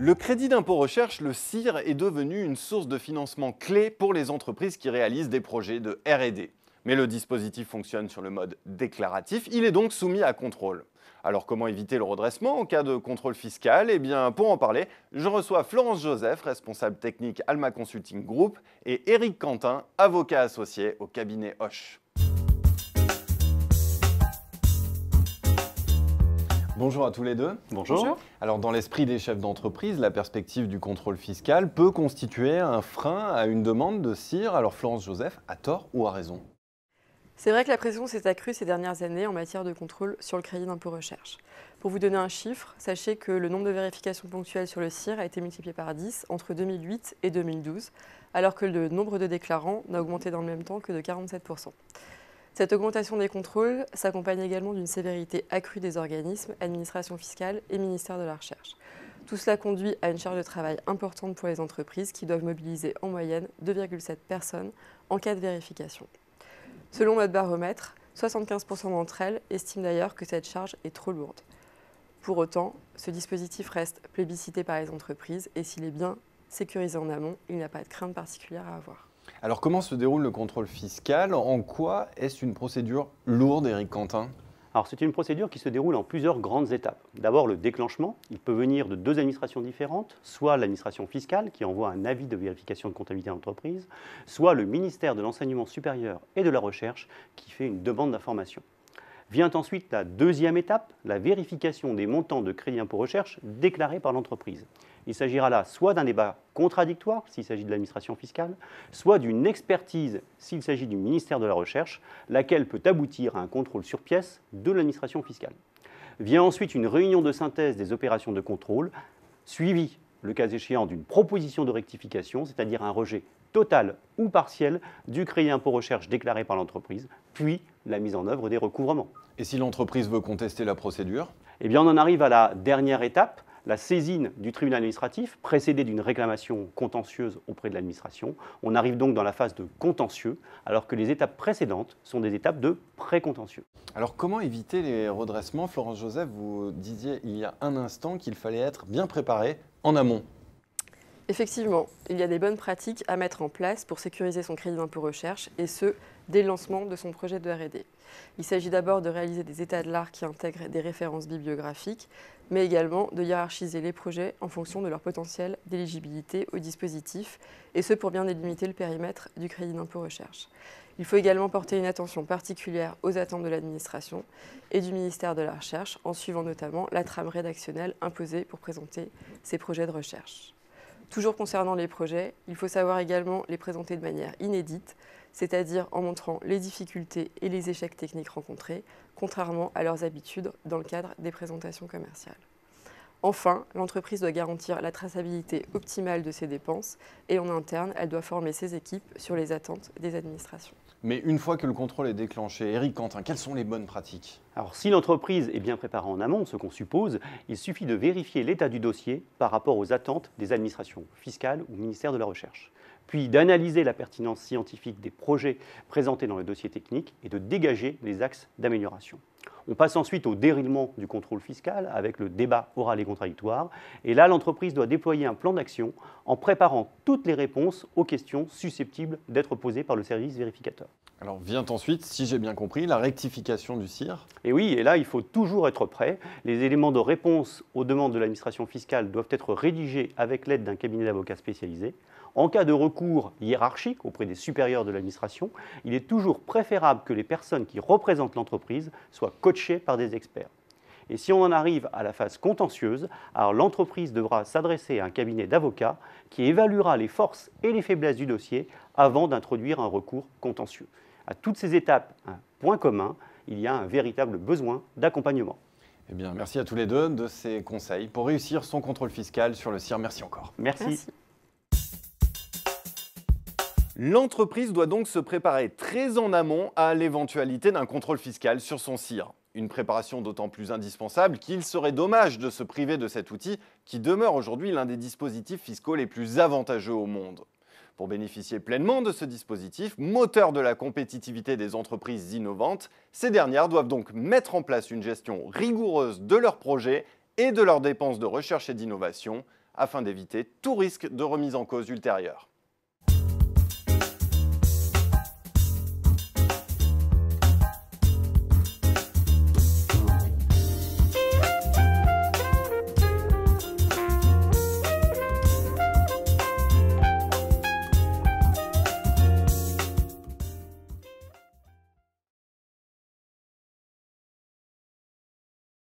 Le crédit d'impôt recherche, le CIR, est devenu une source de financement clé pour les entreprises qui réalisent des projets de R&D. Mais le dispositif fonctionne sur le mode déclaratif, il est donc soumis à contrôle. Alors comment éviter le redressement en cas de contrôle fiscal? Eh bien, pour en parler, je reçois Florence Joseph, responsable technique Alma Consulting Group, et Éric Quentin, avocat associé au cabinet Hoche. Bonjour à tous les deux. Bonjour. Alors dans l'esprit des chefs d'entreprise, la perspective du contrôle fiscal peut constituer un frein à une demande de CIR. Alors Florence Joseph, à tort ou à raison? C'est vrai que la pression s'est accrue ces dernières années en matière de contrôle sur le crédit d'impôt recherche. Pour vous donner un chiffre, sachez que le nombre de vérifications ponctuelles sur le CIR a été multiplié par 10 entre 2008 et 2012, alors que le nombre de déclarants n'a augmenté dans le même temps que de 47%. Cette augmentation des contrôles s'accompagne également d'une sévérité accrue des organismes, administration fiscale et ministère de la Recherche. Tout cela conduit à une charge de travail importante pour les entreprises qui doivent mobiliser en moyenne 2,7 personnes en cas de vérification. Selon notre baromètre, 75% d'entre elles estiment d'ailleurs que cette charge est trop lourde. Pour autant, ce dispositif reste plébiscité par les entreprises et s'il est bien sécurisé en amont, il n'y a pas de crainte particulière à avoir. Alors comment se déroule le contrôle fiscal? En quoi est-ce une procédure lourde, Éric Quentin? Alors c'est une procédure qui se déroule en plusieurs grandes étapes. D'abord le déclenchement, il peut venir de deux administrations différentes, soit l'administration fiscale qui envoie un avis de vérification de comptabilité à l'entreprise, soit le ministère de l'Enseignement supérieur et de la Recherche qui fait une demande d'information. Vient ensuite la deuxième étape, la vérification des montants de crédit impôt recherche déclarés par l'entreprise. Il s'agira là soit d'un débat contradictoire, s'il s'agit de l'administration fiscale, soit d'une expertise, s'il s'agit du ministère de la Recherche, laquelle peut aboutir à un contrôle sur pièce de l'administration fiscale. Vient ensuite une réunion de synthèse des opérations de contrôle, suivie, le cas échéant, d'une proposition de rectification, c'est-à-dire un rejet total ou partiel du crédit impôt recherche déclaré par l'entreprise, puis la mise en œuvre des recouvrements. Et si l'entreprise veut contester la procédure? Eh bien, on en arrive à la dernière étape, la saisine du tribunal administratif, précédée d'une réclamation contentieuse auprès de l'administration. On arrive donc dans la phase de contentieux, alors que les étapes précédentes sont des étapes de pré-contentieux. Alors comment éviter les redressements? Florence Joseph, vous disiez il y a un instant qu'il fallait être bien préparé en amont. Effectivement, il y a des bonnes pratiques à mettre en place pour sécuriser son crédit d'impôt recherche, et ce, dès le lancement de son projet de R&D. Il s'agit d'abord de réaliser des états de l'art qui intègrent des références bibliographiques, mais également de hiérarchiser les projets en fonction de leur potentiel d'éligibilité au dispositif, et ce pour bien délimiter le périmètre du crédit d'impôt recherche. Il faut également porter une attention particulière aux attentes de l'administration et du ministère de la Recherche, en suivant notamment la trame rédactionnelle imposée pour présenter ces projets de recherche. Toujours concernant les projets, il faut savoir également les présenter de manière inédite, c'est-à-dire en montrant les difficultés et les échecs techniques rencontrés, contrairement à leurs habitudes dans le cadre des présentations commerciales. Enfin, l'entreprise doit garantir la traçabilité optimale de ses dépenses et en interne, elle doit former ses équipes sur les attentes des administrations. Mais une fois que le contrôle est déclenché, Éric Quentin, quelles sont les bonnes pratiques? Alors si l'entreprise est bien préparée en amont, ce qu'on suppose, il suffit de vérifier l'état du dossier par rapport aux attentes des administrations fiscales ou ministère de la Recherche, puis d'analyser la pertinence scientifique des projets présentés dans le dossier technique et de dégager les axes d'amélioration. On passe ensuite au déroulement du contrôle fiscal avec le débat oral et contradictoire. Et là, l'entreprise doit déployer un plan d'action en préparant toutes les réponses aux questions susceptibles d'être posées par le service vérificateur. Alors vient ensuite, si j'ai bien compris, la rectification du CIR. Et oui, et là, il faut toujours être prêt. Les éléments de réponse aux demandes de l'administration fiscale doivent être rédigés avec l'aide d'un cabinet d'avocats spécialisé. En cas de recours hiérarchique auprès des supérieurs de l'administration, il est toujours préférable que les personnes qui représentent l'entreprise soient coachées par des experts. Et si on en arrive à la phase contentieuse, alors l'entreprise devra s'adresser à un cabinet d'avocats qui évaluera les forces et les faiblesses du dossier avant d'introduire un recours contentieux. À toutes ces étapes, un point commun, il y a un véritable besoin d'accompagnement. Eh bien, merci à tous les deux de ces conseils pour réussir son contrôle fiscal sur le CIR. Merci encore. Merci. L'entreprise doit donc se préparer très en amont à l'éventualité d'un contrôle fiscal sur son CIR. Une préparation d'autant plus indispensable qu'il serait dommage de se priver de cet outil qui demeure aujourd'hui l'un des dispositifs fiscaux les plus avantageux au monde. Pour bénéficier pleinement de ce dispositif, moteur de la compétitivité des entreprises innovantes, ces dernières doivent donc mettre en place une gestion rigoureuse de leurs projets et de leurs dépenses de recherche et d'innovation afin d'éviter tout risque de remise en cause ultérieure.